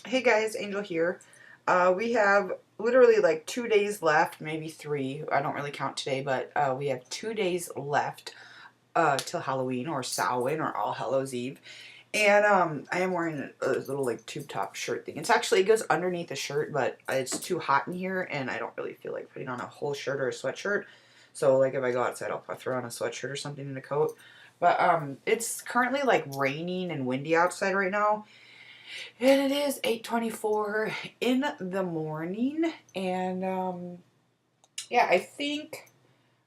Hey guys, Angel here. We have literally like 2 days left, maybe three. I don't really count today, but we have 2 days left till Halloween or Samhain or All Hallows Eve. And I am wearing a little like tube top shirt thing. It goes underneath the shirt, but it's too hot in here, and I don't really feel like putting on a whole shirt or a sweatshirt. So like if I go outside, I'll probably throw on a sweatshirt or something in a coat. But it's currently like raining and windy outside right now. And it is 8:24 in the morning, and yeah, I think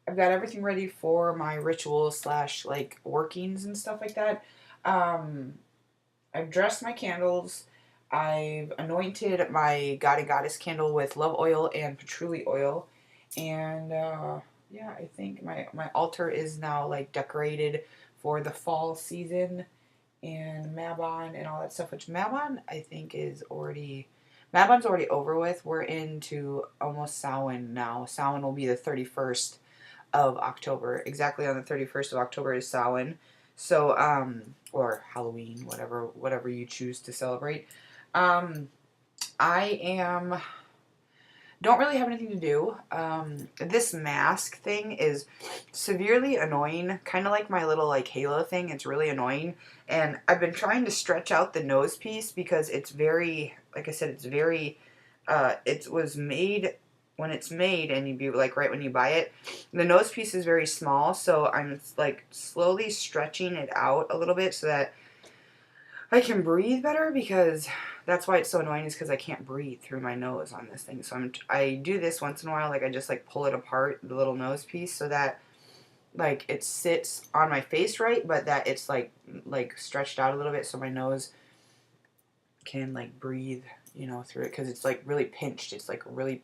I've got everything ready for my ritual slash like workings and stuff like that. Um, I've dressed my candles. I've anointed my God and Goddess candle with love oil and patchouli oil, and yeah, I think my altar is now like decorated for the fall season and Mabon and all that stuff, which Mabon I think is already Mabon's already over with. We're into almost Samhain now. Samhain will be the 31st of October. Exactly on the 31st of October is Samhain. So or Halloween, whatever you choose to celebrate. Um I am don't really have anything to do. This mask thing is severely annoying, kind of like my little like halo thing. It's really annoying, and I've been trying to stretch out the nose piece because it's very, like I said, it's very. It was made when it's made, and you'd be like right when you buy it. The nose piece is very small, so I'm like slowly stretching it out a little bit so that I can breathe better, because that's why it's so annoying, is because I can't breathe through my nose on this thing. So I do this once in a while, like I just like pull it apart, the little nose piece, so that like it sits on my face right, but that it's like stretched out a little bit so my nose can like breathe, through it, because it's like really pinched. It's like really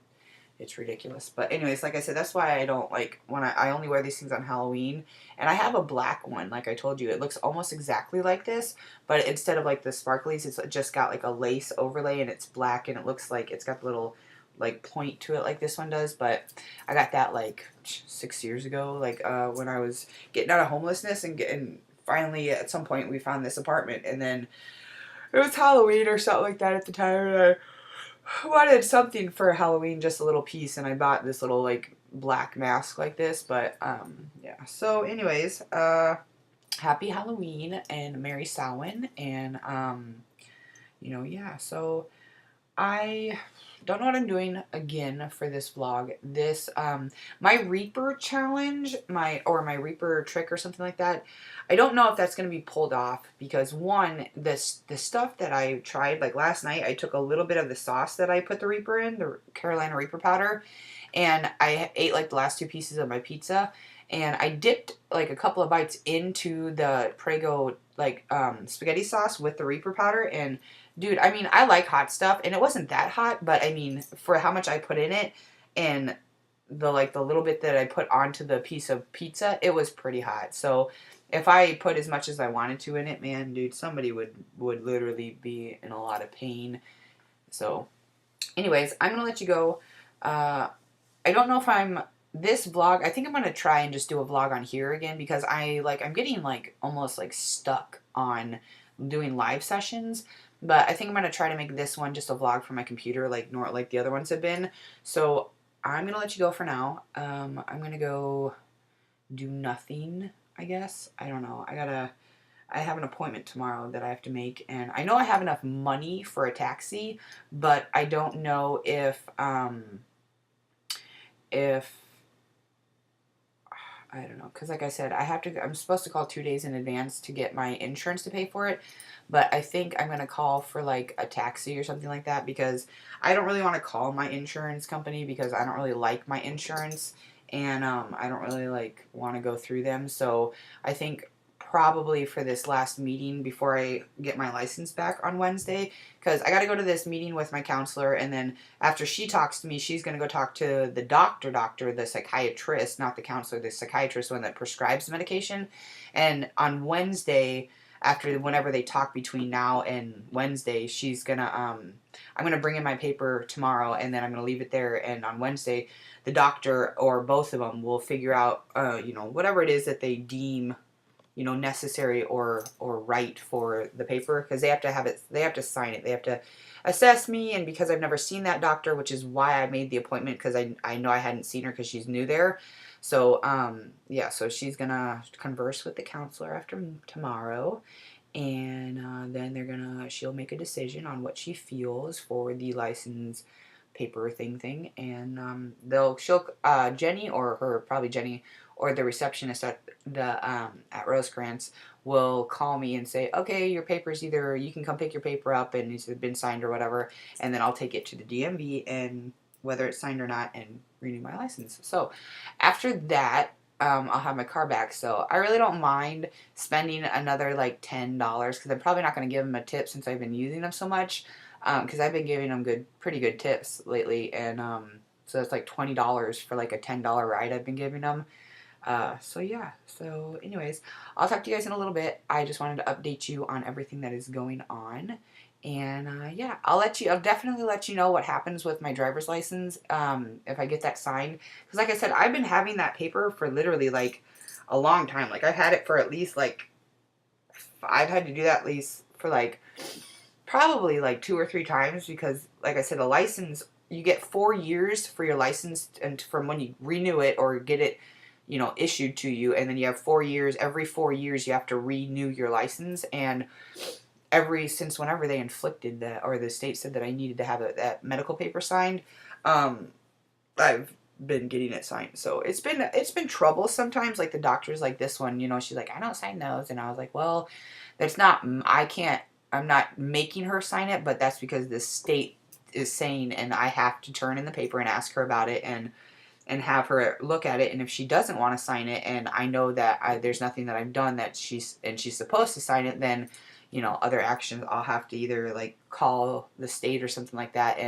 it's ridiculous. But anyways, like I said, that's why I don't like when I only wear these things on Halloween. And I have a black one, like I told you. It looks almost exactly like this, but instead of like the sparklies, it's just got like a lace overlay, and it's black, and it looks like it's got the little like point to it like this one does. But I got that like 6 years ago, like when I was getting out of homelessness, and finally at some point we found this apartment, and then it was Halloween or something like that at the time, and I wanted something for Halloween, just a little piece, and I bought this little like black mask like this. But yeah. So, anyways, happy Halloween and Merry Samhain, and yeah. So I don't know what I'm doing again for this vlog. This my Reaper challenge, my Reaper trick or something like that. I don't know if that's going to be pulled off, because one, the stuff that I tried like last night, I took a little bit of the sauce that I put the Reaper in, the Carolina Reaper powder, and I ate like the last two pieces of my pizza, and I dipped like a couple of bites into the Prego like spaghetti sauce with the Reaper powder. And dude, I mean, I like hot stuff, and it wasn't that hot, but I mean, for how much I put in it, and the little bit that I put onto the piece of pizza, it was pretty hot. So if I put as much as I wanted to in it, man, dude, somebody would literally be in a lot of pain. So anyways, I'm gonna let you go. I don't know if this vlog. I think I'm gonna try and just do a vlog on here again, because I'm getting like almost like stuck on doing live sessions. But I think I'm gonna try to make this one just a vlog from my computer, like the other ones have been. So I'm gonna let you go for now. I'm gonna go do nothing, I guess. I don't know. I have an appointment tomorrow that I have to make, and I know I have enough money for a taxi, but I don't know if I don't know, because like I said, I'm supposed to call 2 days in advance to get my insurance to pay for it, but I think I'm going to call for like a taxi or something like that, because I don't really want to call my insurance company, because I don't really like my insurance, and I don't really like want to go through them. So I think probably for this last meeting before I get my license back on Wednesday, because I got to go to this meeting with my counselor, and then after she talks to me, she's going to go talk to the doctor, the psychiatrist, not the counselor, the psychiatrist, one that prescribes the medication. And on Wednesday, after whenever they talk between now and Wednesday, she's gonna I'm gonna bring in my paper tomorrow, and then I'm gonna leave it there, and on Wednesday the doctor or both of them will figure out whatever it is that they deem you know, necessary or right for the paper, because they have to have it, they have to sign it, they have to assess me. And because I've never seen that doctor, which is why I made the appointment, because I know I hadn't seen her because she's new there. So yeah, so she's gonna converse with the counselor after tomorrow, and then she'll make a decision on what she feels for the license paper thing, and she'll Jenny, or her, probably Jenny, or the receptionist at the at Rosecrans will call me and say, okay, your paper's either, you can come pick your paper up and it's been signed or whatever, and then I'll take it to the DMV, and whether it's signed or not, and renew my license. So after that, I'll have my car back. So I really don't mind spending another like $10, because I'm probably not going to give them a tip since I've been using them so much, because I've been giving them pretty good tips lately, and so it's like $20 for like a $10 ride I've been giving them. So yeah, so anyways, I'll talk to you guys in a little bit. I just wanted to update you on everything that is going on. And yeah, I'll definitely let you know what happens with my driver's license, if I get that signed. Because like I said, I've been having that paper for literally like a long time. Like I've had it for at least like, I've had to do that at least for like, probably like 2 or 3 times, because like I said, a license, you get 4 years for your license, and from when you renew it or get it, you know, issued to you, and then you have 4 years. Every 4 years you have to renew your license, and since whenever they inflicted that, or the state said that I needed to have that medical paper signed, I've been getting it signed. So it's been trouble sometimes. Like the doctors, like this one, you know, she's like, I don't sign those, and I was like, well, that's not, I'm not making her sign it, but that's because the state is saying, and I have to turn in the paper and ask her about it, and have her look at it. And if she doesn't want to sign it, and I know that there's nothing that I've done that she's supposed to sign it, then, you know, other actions, I'll have to either like call the state or something like that,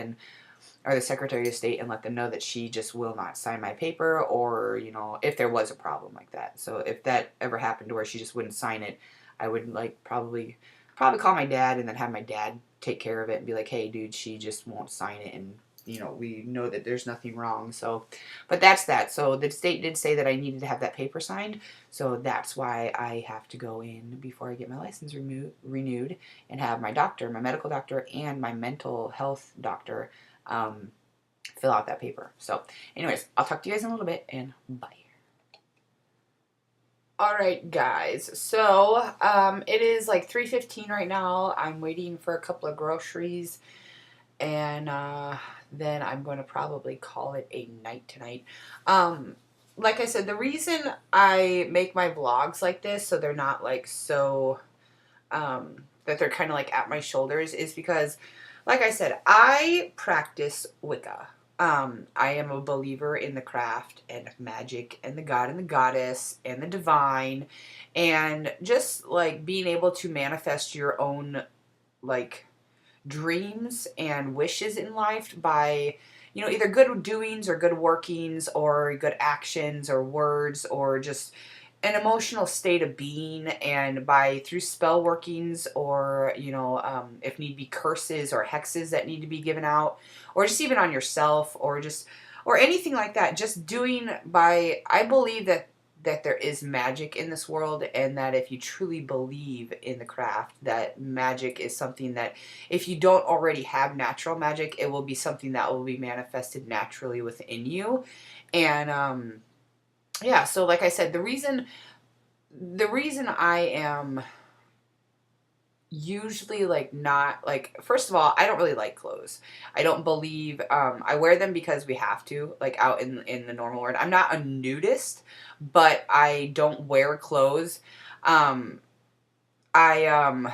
or the Secretary of State, and let them know that she just will not sign my paper, or, you know, if there was a problem like that. So if that ever happened to where she just wouldn't sign it, I would like probably call my dad, and then have my dad take care of it and be like, hey dude, she just won't sign it, and you know, we know that there's nothing wrong. So, but that's that. So the state did say that I needed to have that paper signed. So that's why I have to go in before I get my license renewed, and have my doctor, my medical doctor, and my mental health doctor fill out that paper. So anyways, I'll talk to you guys in a little bit, and bye. Alright guys, so it is like 3:15 right now. I'm waiting for a couple of groceries, and then I'm going to probably call it a night tonight. Like I said, the reason I make my vlogs like this, so they're not like so, that they're kind of like at my shoulders, is because, like I said, I practice Wicca. I am a believer in the craft and magic and the god and the goddess and the divine, and just like being able to manifest your own like dreams and wishes in life by, you know, either good doings or good workings or good actions or words, or just an emotional state of being, and by through spell workings, or, you know, if need be, curses or hexes that need to be given out, or just even on yourself, or just, or anything like that, just doing by, I believe that there is magic in this world, and that if you truly believe in the craft, that magic is something that, if you don't already have natural magic, it will be something that will be manifested naturally within you. And yeah, so like I said, the reason I am usually like not like, first of all, I don't really like clothes. I don't believe, I wear them because we have to, like out in the normal world. I'm not a nudist, but I don't wear clothes. Um, I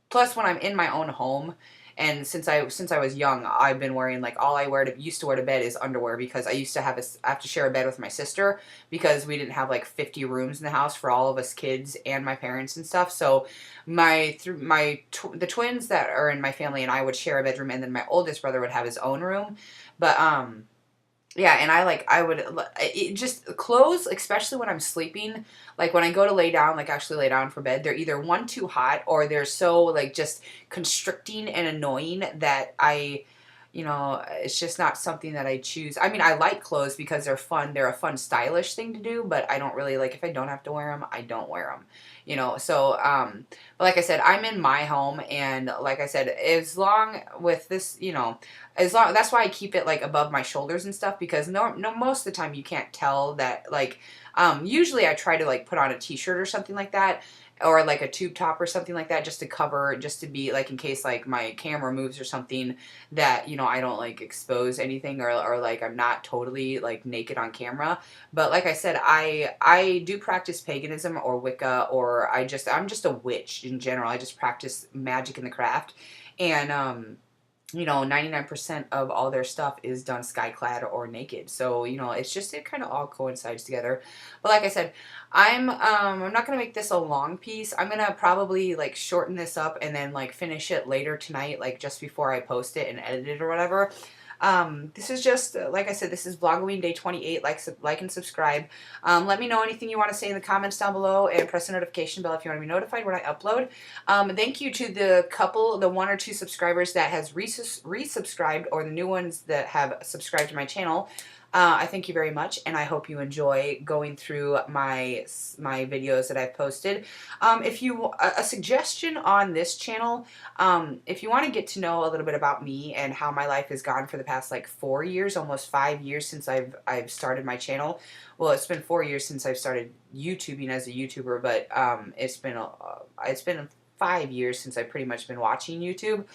plus when I'm in my own home, and since I was young, I've been wearing, like, all I used to wear to bed is underwear, because I used to have I have to share a bed with my sister, because we didn't have like 50 rooms in the house for all of us kids and my parents and stuff. So the twins that are in my family and I would share a bedroom, and then my oldest brother would have his own room. But yeah, and I would, just clothes, especially when I'm sleeping, like when I go to lay down, like actually lay down for bed, they're either one, too hot, or they're so like just constricting and annoying that you know, it's just not something that I choose. I mean, I like clothes because they're fun. They're a fun, stylish thing to do, but I don't really, like, if I don't have to wear them, I don't wear them, you know. So, but like I said, I'm in my home, and like I said, as long with this, you know, as long, that's why I keep it, like, above my shoulders and stuff, because most of the time you can't tell that, like, usually I try to, like, put on a t-shirt or something like that, or like a tube top or something like that, just to cover, just to be like, in case like my camera moves or something, that, you know, I don't like expose anything, or like I'm not totally like naked on camera. But like I said, I do practice paganism or Wicca, or I'm just a witch in general. I just practice magic in the craft. And you know, 99% of all their stuff is done skyclad or naked. So, you know, it's just, it kind of all coincides together. But like I said, I'm not going to make this a long piece. I'm going to probably like shorten this up and then like finish it later tonight, like just before I post it and edit it or whatever. This is just, like I said, this is Vlog-o-ween day 28. Like and subscribe. Let me know anything you want to say in the comments down below, and press the notification bell if you want to be notified when I upload. Thank you to the 1 or 2 subscribers that has resubscribed, or the new ones that have subscribed to my channel. I thank you very much, and I hope you enjoy going through my videos that I've posted. If you a suggestion on this channel, if you want to get to know a little bit about me and how my life has gone for the past like 4 years, almost 5 years since I've started my channel. Well, it's been 4 years since I've started YouTubing as a YouTuber, but it's been 5 years since I've pretty much been watching YouTube.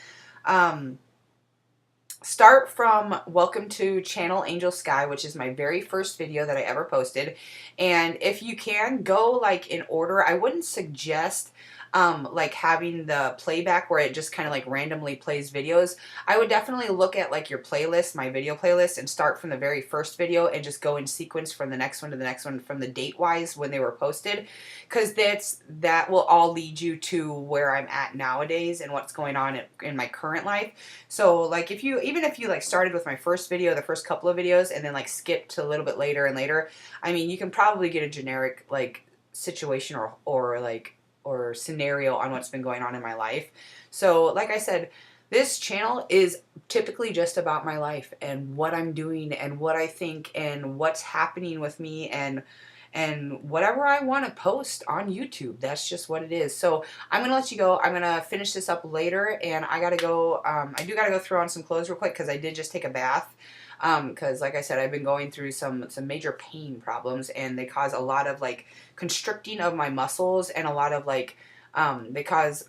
Start from welcome to Channel Angel Sky, which is my very first video that I ever posted. And if you can, go like in order. I wouldn't suggest like having the playback where it just kind of like randomly plays videos. I would definitely look at like your playlist, my video playlist, and start from the very first video and just go in sequence from the next one to the next one, from the date wise when they were posted, because that will all lead you to where I'm at nowadays and what's going on in my current life. So like even if you like started with my first video, the first couple of videos, and then like skipped to a little bit later and later, I mean, you can probably get a generic like situation or scenario on what's been going on in my life. So like I said, this channel is typically just about my life and what I'm doing and what I think and what's happening with me, and whatever I want to post on YouTube. That's just what it is. So I'm going to let you go. I'm going to finish this up later, and I got to go, I do got to go throw on some clothes real quick because I did just take a bath. Because like I said, I've been going through some major pain problems, and they cause a lot of like constricting of my muscles, and a lot of like they cause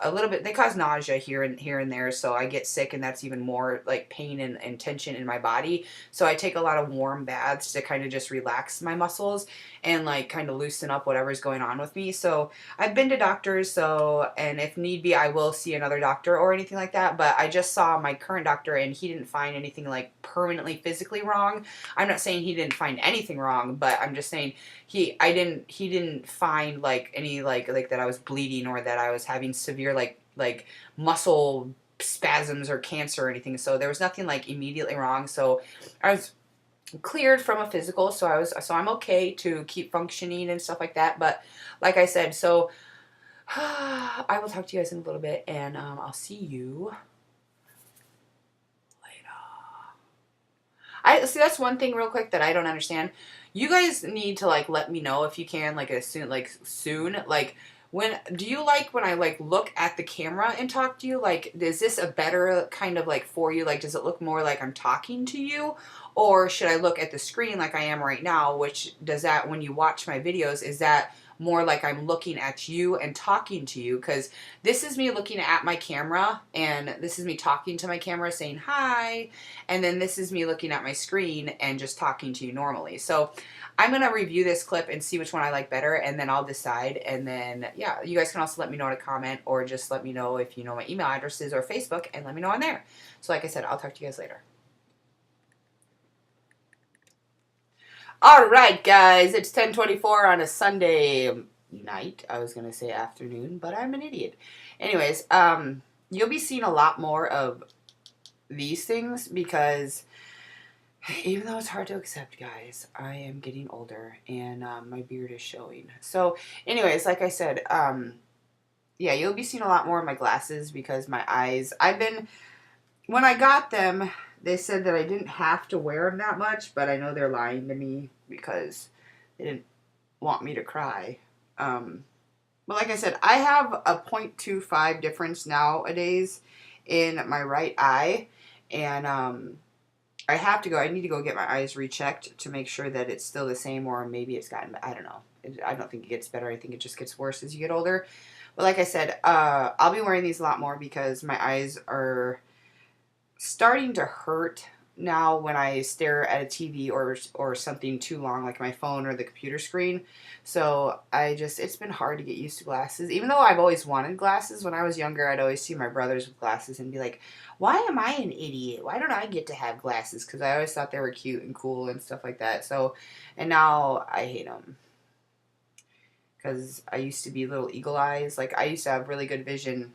nausea here and there, so I get sick, and that's even more like pain and tension in my body. So I take a lot of warm baths to kind of just relax my muscles and like kind of loosen up whatever's going on with me. So I've been to doctors, and if need be, I will see another doctor or anything like that. But I just saw my current doctor, and he didn't find anything like permanently physically wrong. I'm not saying he didn't find anything wrong, but I'm just saying he didn't find like any like that I was bleeding, or that I was having severe like muscle spasms or cancer or anything. So there was nothing like immediately wrong. So I was cleared from a physical, so I'm okay to keep functioning and stuff like that. But like I said, so I will talk to you guys in a little bit, and I'll see you later. I see, that's one thing real quick that I don't understand. You guys need to like let me know if you can, like soon, like when do you like when I like look at the camera and talk to you? Like, is this a better kind of like for you? Like, does it look more like I'm talking to you? Or should I look at the screen like I am right now? Which does that, when you watch my videos, is that more like I'm looking at you and talking to you? Because this is me looking at my camera, and this is me talking to my camera saying hi, and then this is me looking at my screen and just talking to you normally. So I'm going to review this clip and see which one I like better, and then I'll decide. And then, yeah, you guys can also let me know in a comment, or just let me know if you know my email addresses or Facebook, and let me know on there. So like I said, I'll talk to you guys later. Alright guys, it's 10:24 on a Sunday night. I was going to say afternoon, but I'm an idiot. Anyways, you'll be seeing a lot more of these things, because even though it's hard to accept, guys, I am getting older, and my beard is showing. So anyways, like I said, yeah, you'll be seeing a lot more of my glasses, because my eyes, when I got them, they said that I didn't have to wear them that much, but I know they're lying to me because they didn't want me to cry. But like I said, I have a 0.25 difference nowadays in my right eye, and I need to go get my eyes rechecked to make sure that it's still the same, or maybe it's gotten, I don't know. I don't think it gets better. I think it just gets worse as you get older. But like I said, I'll be wearing these a lot more because my eyes are starting to hurt now when I stare at a TV or something too long, like my phone or the computer screen. So it's been hard to get used to glasses. Even though I've always wanted glasses, when I was younger, I'd always see my brothers with glasses and be like, why am I an idiot? Why don't I get to have glasses? Because I always thought they were cute and cool and stuff like that. So, and now I hate them. Because I used to be little eagle eyes. Like, I used to have really good vision.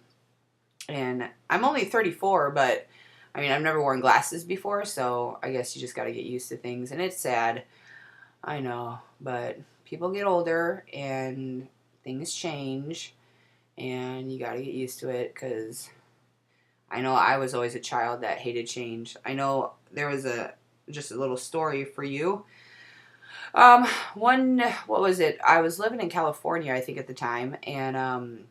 And I'm only 34, but I mean, I've never worn glasses before, so I guess you just got to get used to things. And it's sad, I know, but people get older and things change, and you got to get used to it because I know I was always a child that hated change. I know there was just a little story for you. What was it? I was living in California, I think, at the time, and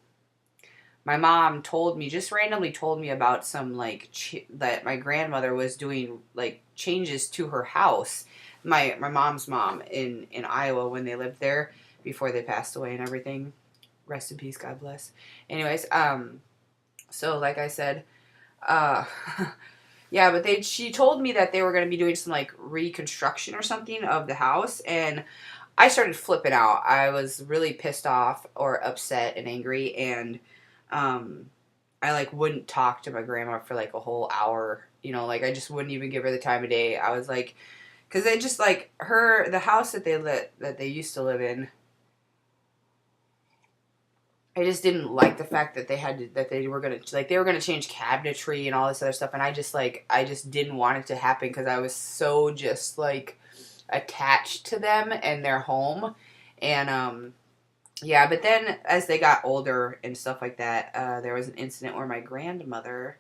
my mom just randomly told me about some, like, that my grandmother was doing, like, changes to her house. My mom's mom in Iowa when they lived there before they passed away and everything. Rest in peace, God bless. Anyways, so like I said, yeah, but she told me that they were going to be doing some, like, reconstruction or something of the house, and I started flipping out. I was really pissed off or upset and angry, and I, like, wouldn't talk to my grandma for, like, a whole hour, like, I just wouldn't even give her the time of day. I was like, because they just, like, the house that they used to live in, I just didn't like the fact that they were gonna change cabinetry and all this other stuff, and I just didn't want it to happen because I was so just, like, attached to them and their home, and yeah, but then as they got older and stuff like that, there was an incident where my grandmother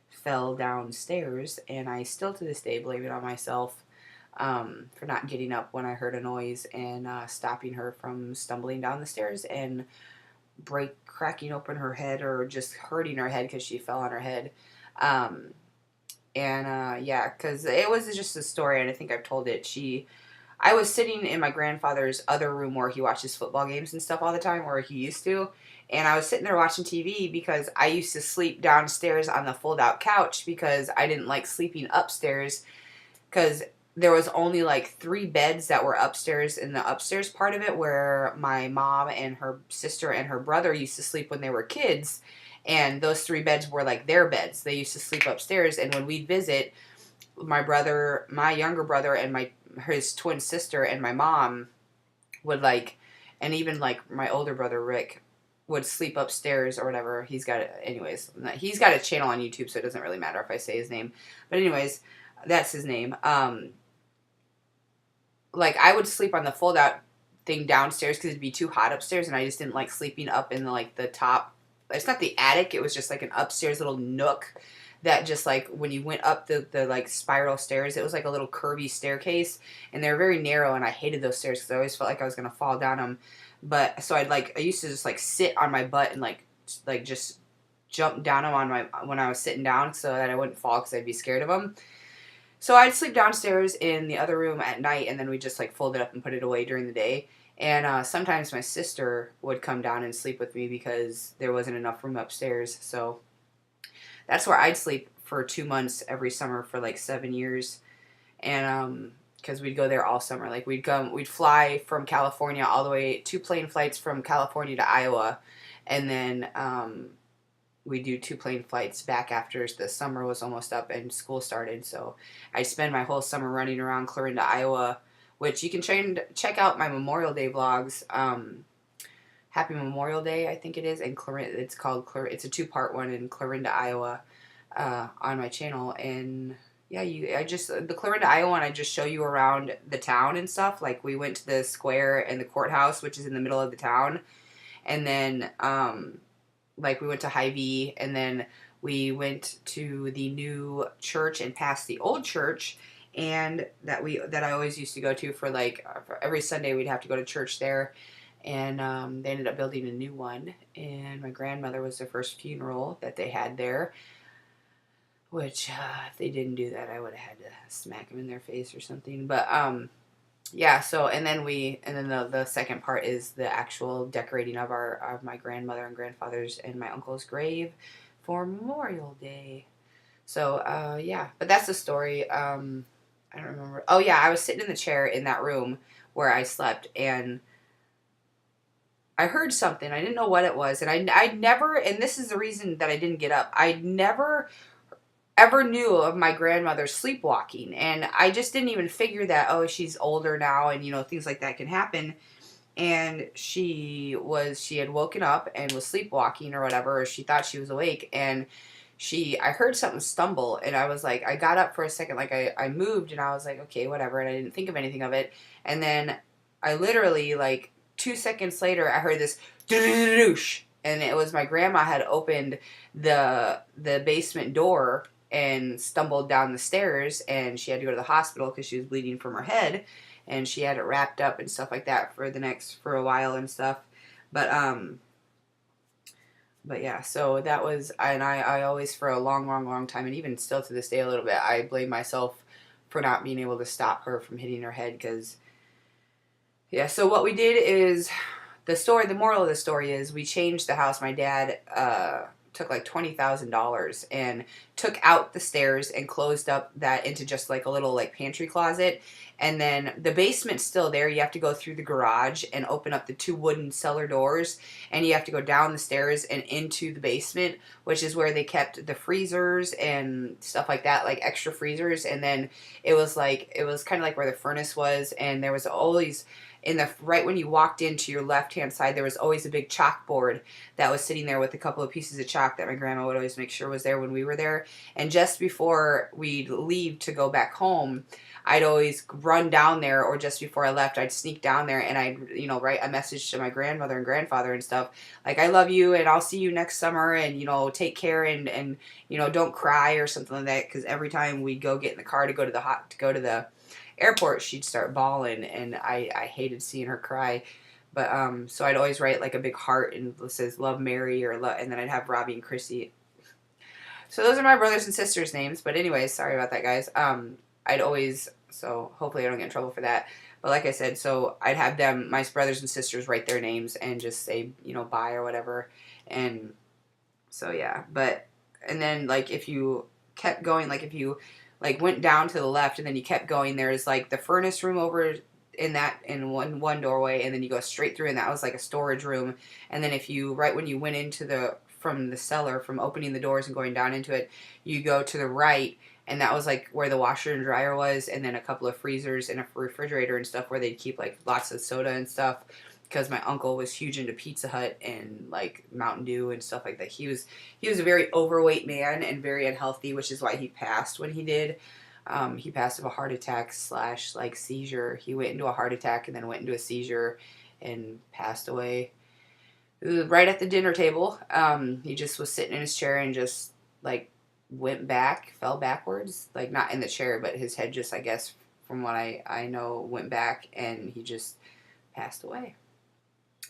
fell downstairs, and I still to this day blame it on myself for not getting up when I heard a noise and stopping her from stumbling down the stairs and cracking open her head or just hurting her head because she fell on her head. Yeah, because it was just a story, and I think I've told it. I was sitting in my grandfather's other room where he watches football games and stuff all the time, where he used to. And I was sitting there watching TV because I used to sleep downstairs on the fold-out couch because I didn't like sleeping upstairs because there was only, like, 3 beds that were upstairs in the upstairs part of it where my mom and her sister and her brother used to sleep when they were kids. And those 3 beds were, like, their beds. They used to sleep upstairs. And when we'd visit, my younger brother, and his twin sister and my mom would, like, and even, like, my older brother Rick would sleep upstairs or whatever. He's got a channel on YouTube, so it doesn't really matter if I say his name. But anyways, that's his name. Like, I would sleep on the fold out thing downstairs because it'd be too hot upstairs, and I just didn't like sleeping up in the top. It's not the attic. It was just like an upstairs little nook that just, like, when you went up the like spiral stairs, it was like a little curvy staircase, and they're very narrow, and I hated those stairs because I always felt like I was gonna fall down them. But so I used to just, like, sit on my butt and like just jump down them when I was sitting down so that I wouldn't fall because I'd be scared of them. So I'd sleep downstairs in the other room at night, and then we'd just, like, fold it up and put it away during the day. And sometimes my sister would come down and sleep with me because there wasn't enough room upstairs. So that's where I'd sleep for 2 months every summer for, like, 7 years. And because we'd go there all summer. Like, we'd fly from California all the way, 2 plane flights from California to Iowa, and then we do 2 plane flights back after the summer was almost up and school started. So I spend my whole summer running around Clarinda, Iowa, which you can check out my Memorial Day vlogs. Happy Memorial Day, I think it is, and Clarinda. It's a 2-part one in Clarinda, Iowa, on my channel. And yeah, the Clarinda, Iowa one, I just show you around the town and stuff. Like, we went to the square and the courthouse, which is in the middle of the town, and then like, we went to Hy-Vee, and then we went to the new church and past the old church, and that I always used to go to for like for every Sunday. We'd have to go to church there, and they ended up building a new one. And my grandmother was the first funeral that they had there. Which if they didn't do that, I would have had to smack them in their face or something. But yeah. So and then the second part is the actual decorating of my grandmother and grandfather's and my uncle's grave for Memorial Day. So yeah, but that's the story. I don't remember. Oh yeah, I was sitting in the chair in that room where I slept, and I heard something. I didn't know what it was, and I never. And this is the reason that I didn't get up. I never ever knew of my grandmother sleepwalking, and I just didn't even figure that, oh, she's older now, and things like that can happen. And she had woken up and was sleepwalking or whatever, or she thought she was awake, and I heard something stumble, and I was like, I got up for a second, like I moved, and I was like, okay, whatever, and I didn't think of anything of it. And then I literally, like 2 seconds later, I heard this doosh, and it was my grandma had opened the basement door and stumbled down the stairs, and she had to go to the hospital because she was bleeding from her head, and she had it wrapped up and stuff like that for a while and stuff. But yeah, so that was, and I always, for a long time, and even still to this day a little bit, I blame myself for not being able to stop her from hitting her head. Because yeah, so what we did is, the moral of the story is, we changed the house. My dad took like $20,000 and took out the stairs and closed up that into just like a little like pantry closet. And then the basement's still there. You have to go through the garage and open up the 2 wooden cellar doors, and you have to go down the stairs and into the basement, which is where they kept the freezers and stuff like that, like extra freezers. And then it was kind of like where the furnace was, and there was always, right when you walked into your left-hand side, there was always a big chalkboard that was sitting there with a couple of pieces of chalk that my grandma would always make sure was there when we were there. And just before we'd leave to go back home, I'd always run down there, or just before I left, I'd sneak down there, and I'd, write a message to my grandmother and grandfather and stuff, like, I love you, and I'll see you next summer, and, take care, and don't cry or something like that, because every time we'd go get in the car to go to the airport, she'd start bawling, and I hated seeing her cry. But so I'd always write like a big heart, and it says love Mary, and then I'd have Robbie and Chrissy. So those are my brothers and sisters' names. But anyways, sorry about that, guys. I'd always, so hopefully I don't get in trouble for that. But like I said, so I'd have my brothers and sisters write their names and just say, bye or whatever. And so yeah, and then like if you kept going, like if you like went down to the left and then you kept going, there's like the furnace room over in one doorway, and then you go straight through, and that was like a storage room. And then if you, right when you went into from the cellar, from opening the doors and going down into it, you go to the right, and that was like where the washer and dryer was, and then a couple of freezers and a refrigerator and stuff where they'd keep like lots of soda and stuff, because my uncle was huge into Pizza Hut and like Mountain Dew and stuff like that. He was a very overweight man and very unhealthy, which is why he passed when he did. He passed of a heart attack / like seizure. He went into a heart attack and then went into a seizure and passed away right at the dinner table. He just was sitting in his chair and just like fell backwards, like not in the chair, but his head just, I guess, from what I know, went back, and he just passed away.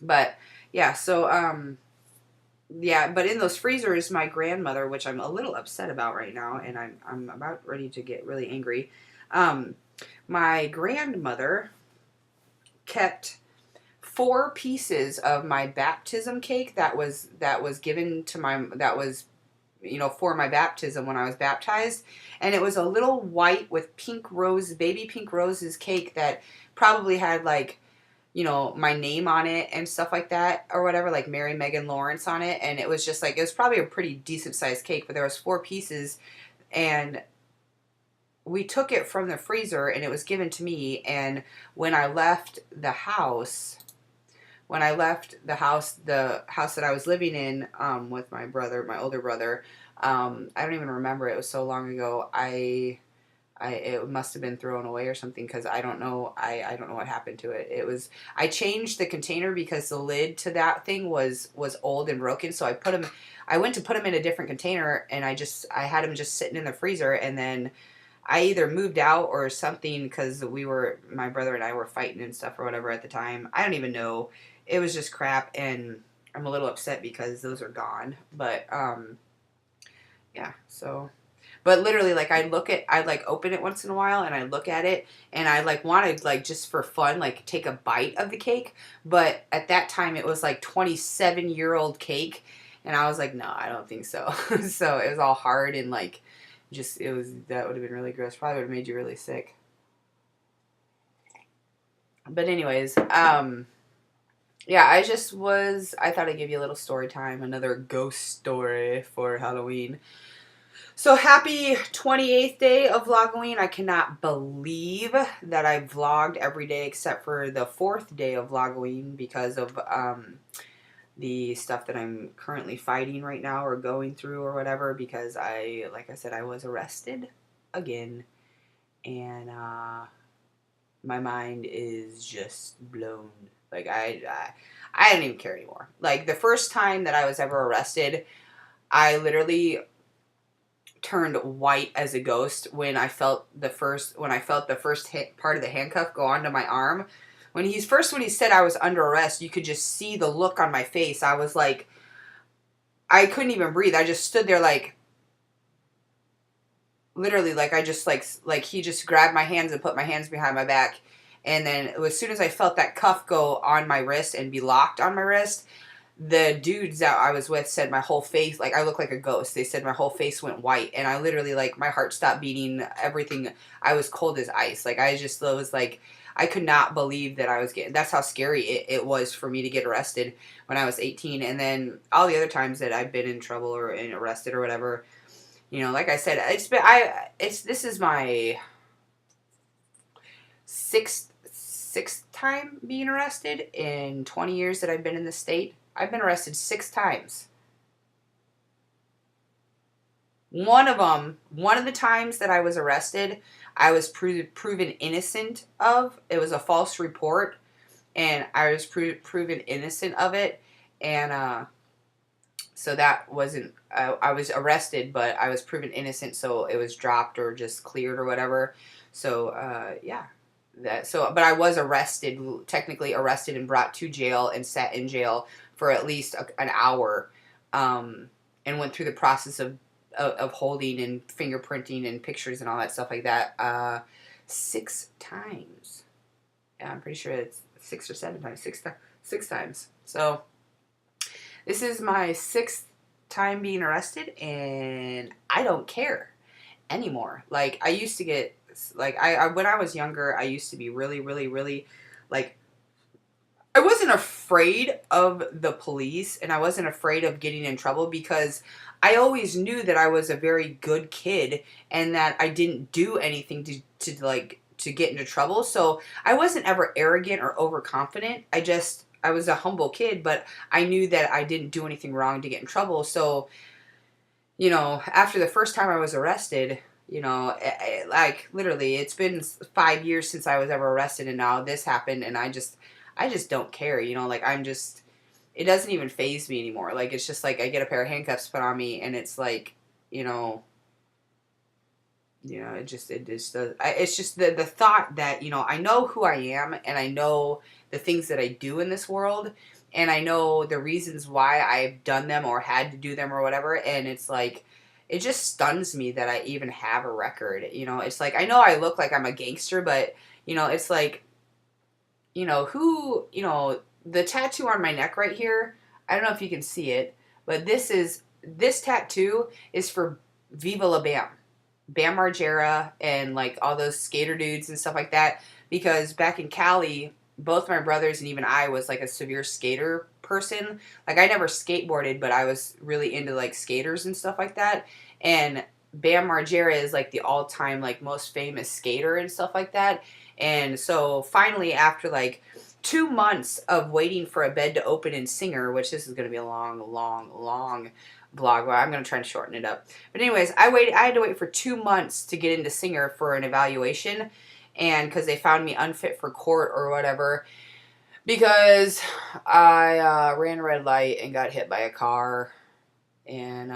But yeah, so yeah, but in those freezers, my grandmother, which I'm a little upset about right now, and I'm about ready to get really angry. My grandmother kept 4 pieces of my baptism cake that was given to for my baptism when I was baptized, and it was a little white with baby pink roses cake that probably had like, my name on it and stuff like that or whatever, like Mary Megan Lawrence on it. And it was just like, it was probably a pretty decent sized cake, but there was 4 pieces, and we took it from the freezer and it was given to me. And when I left the house, the house that I was living in, with my older brother, I don't even remember. It was so long ago. it must have been thrown away or something, because I don't know. I don't know what happened to it. I changed the container because the lid to that thing was old and broken. So I went to put them in a different container, and I had them just sitting in the freezer, and then I either moved out or something, because my brother and I were fighting and stuff or whatever at the time. I don't even know. It was just crap, and I'm a little upset because those are gone. But yeah, so. But literally, like, I'd like open it once in a while, and I look at it, and I like want to, like, just for fun, like, take a bite of the cake. But at that time, it was like 27-year-old cake, and I was like, no, I don't think so. So it was all hard, and like, that would have been really gross. Probably would have made you really sick. But anyways, yeah, I thought I'd give you a little story time, another ghost story for Halloween. So happy 28th day of Vlog-o-ween. I cannot believe that I vlogged every day except for the 4th day of Vlog-o-ween because of the stuff that I'm currently fighting right now or going through or whatever, because like I said, I was arrested again, and my mind is just blown. Like, I don't even care anymore. Like, the first time that I was ever arrested, I literally turned white as a ghost when I felt the first part of the handcuff go onto my arm. When he said I was under arrest, you could just see the look on my face. I was like, I couldn't even breathe. I just stood there, like, literally, like, I just like he just grabbed my hands and put my hands behind my back, and then as soon as I felt that cuff go on my wrist and be locked on my wrist, the dudes that I was with said my whole face, like, I look like a ghost. They said my whole face went white, and I literally, like, my heart stopped beating, everything. I was cold as ice. Like, I was like, I could not believe that I was that's how scary it was for me to get arrested when I was 18. And then all the other times that I've been in trouble or arrested or whatever, you know, like I said, this is my sixth time being arrested in 20 years that I've been in the state. I've been arrested 6 times. One of the times that I was arrested, I was proven innocent of. It was a false report, and I was proven innocent of it. And so that wasn't, I was arrested, but I was proven innocent, so it was dropped or just cleared or whatever. So, yeah. But I was technically arrested and brought to jail and sat in jail for at least an hour, and went through the process of holding and fingerprinting and pictures and all that stuff like that 6 times. Yeah, I'm pretty sure it's 6 or 7 times. 6 times. So this is my 6th time being arrested, and I don't care anymore. Like, I used to get, like, when I was younger, I used to be really, really, really, like, I wasn't afraid of the police, and I wasn't afraid of getting in trouble, because I always knew that I was a very good kid and that I didn't do anything to get into trouble. So I wasn't ever arrogant or overconfident. I was a humble kid, but I knew that I didn't do anything wrong to get in trouble. So, you know, after the first time I was arrested, you know, like, literally, it's been 5 years since I was ever arrested, and now this happened, and I just don't care, you know, like, it doesn't even faze me anymore. Like, it's just like, I get a pair of handcuffs put on me, and it's like, you know, it just does. It's just the thought that, you know, I know who I am, and I know the things that I do in this world, and I know the reasons why I've done them or had to do them or whatever, and it's like, it just stuns me that I even have a record. You know, it's like, I know I look like I'm a gangster, but, you know, it's like, you know, the tattoo on my neck right here, I don't know if you can see it, but this tattoo is for Viva La Bam. Bam Margera and, like, all those skater dudes and stuff like that, because back in Cali, both my brothers and even I was, like, a severe skater person. Like, I never skateboarded, but I was really into, like, skaters and stuff like that. And Bam Margera is, like, the all-time, like, most famous skater and stuff like that. And so finally, after, like, 2 months of waiting for a bed to open in Singer, which this is going to be a long, long, long vlog. Well, I'm going to try and shorten it up. But anyways, I had to wait for 2 months to get into Singer for an evaluation. And because they found me unfit for court or whatever. Because I ran a red light and got hit by a car. And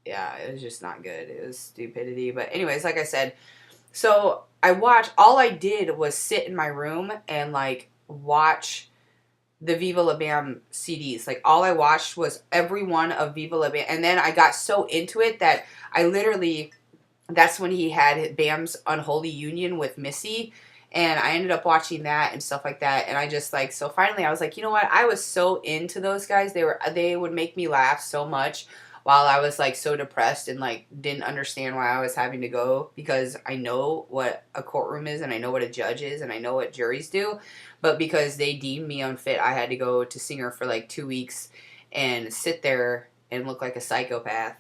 yeah, it was just not good. It was stupidity. But anyways, like I said, so all I did was sit in my room and like watch the Viva La Bam CDs. Like all I watched was every one of Viva La Bam. And then I got so into it that I literally, that's when he had Bam's Unholy Union with Missy. And I ended up watching that and stuff like that. And I just like, so finally I was like, you know what? I was so into those guys. They would make me laugh so much while I was like so depressed and like didn't understand why I was having to go, because I know what a courtroom is and I know what a judge is and I know what juries do. But because they deemed me unfit, I had to go to Singer for like 2 weeks and sit there and look like a psychopath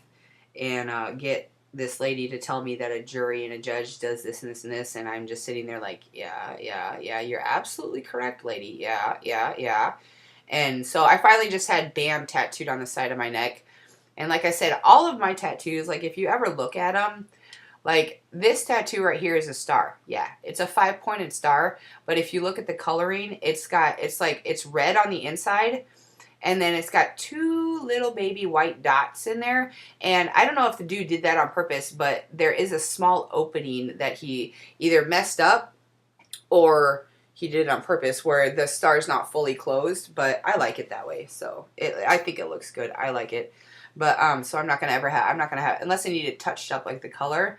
and get this lady to tell me that a jury and a judge does this and this and this, and I'm just sitting there like, yeah, you're absolutely correct, lady. Yeah. And so I finally just had Bam tattooed on the side of my neck. And like I said, all of my tattoos, like if you ever look at them, like this tattoo right here is a star. Yeah, it's a 5-pointed star. But if you look at the coloring, it's red on the inside. And then it's got 2 little baby white dots in there. And I don't know if the dude did that on purpose, but there is a small opening that he either messed up or he did it on purpose where the star's not fully closed. But I like it that way. So I think it looks good. I like it. But so I'm not going to have, unless I need it touched up like the color.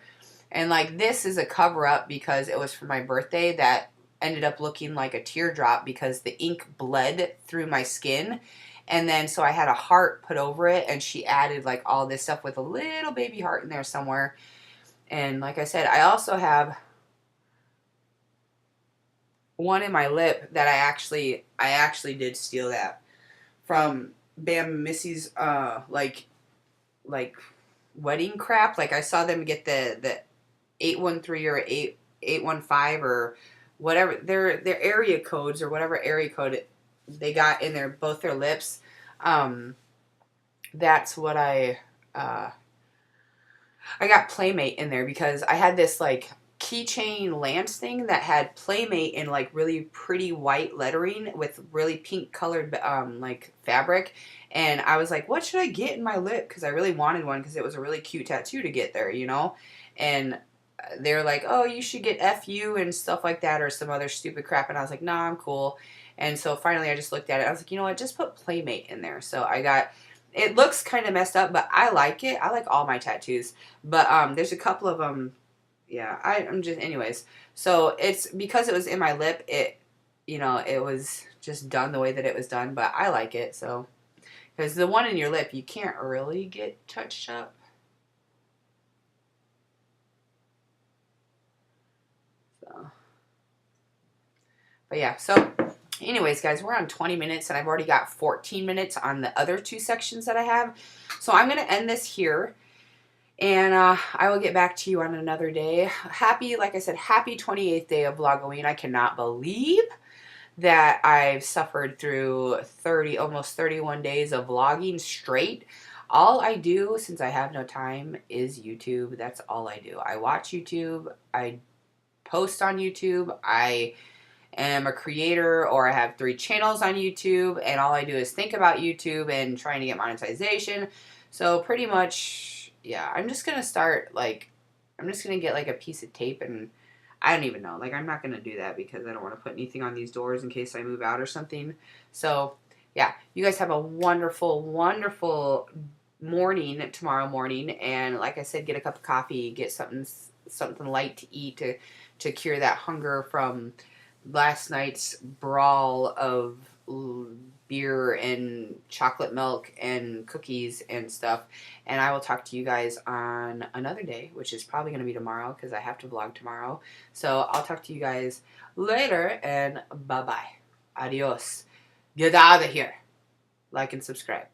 And like this is a cover up because it was for my birthday that ended up looking like a teardrop because the ink bled through my skin. And then so I had a heart put over it, and she added like all this stuff with a little baby heart in there somewhere. And like I said, I also have one in my lip that I actually did steal that from Bam and Missy's like wedding crap. Like I saw them get the 813 or 815 or whatever their area codes or whatever area code they got in both their lips. That's what I got Playmate in there because I had this like keychain lance thing that had Playmate in like really pretty white lettering with really pink colored like fabric. And I was like, what should I get in my lip? Because I really wanted one because it was a really cute tattoo to get there, you know? And they're like, oh, you should get FU and stuff like that or some other stupid crap. And I was like, nah, I'm cool. And so finally I just looked at it. I was like, you know what? Just put Playmate in there. So I got, it looks kind of messed up, but I like it. I like all my tattoos. But there's a couple of them. Yeah, I'm just, anyways. So it's, because it was in my lip, it, you know, it was just done the way that it was done. But I like it, so. Because the one in your lip, you can't really get touched up. So. But yeah, so anyways, guys, we're on 20 minutes, and I've already got 14 minutes on the other 2 sections that I have. So I'm going to end this here, and I will get back to you on another day. Happy, like I said, happy 28th day of Vlog-o-ween. I cannot believe that I've suffered through almost 31 days of vlogging straight. All I do, since I have no time, is YouTube. That's all I do. I watch YouTube. I post on YouTube. I am a creator, or I have 3 channels on YouTube, and all I do is think about YouTube and trying to get monetization. So pretty much, yeah, I'm just going to start, like, I'm just going to get, like, a piece of tape, and I don't even know. Like, I'm not going to do that because I don't want to put anything on these doors in case I move out or something. So, yeah, you guys have a wonderful, wonderful morning tomorrow morning. And like I said, get a cup of coffee, get something light to eat to cure that hunger from last night's brawl of beer and chocolate milk and cookies and stuff. And I will talk to you guys on another day, which is probably going to be tomorrow because I have to vlog tomorrow. So I'll talk to you guys later, and bye-bye. Adios. Get out of here. Like and subscribe.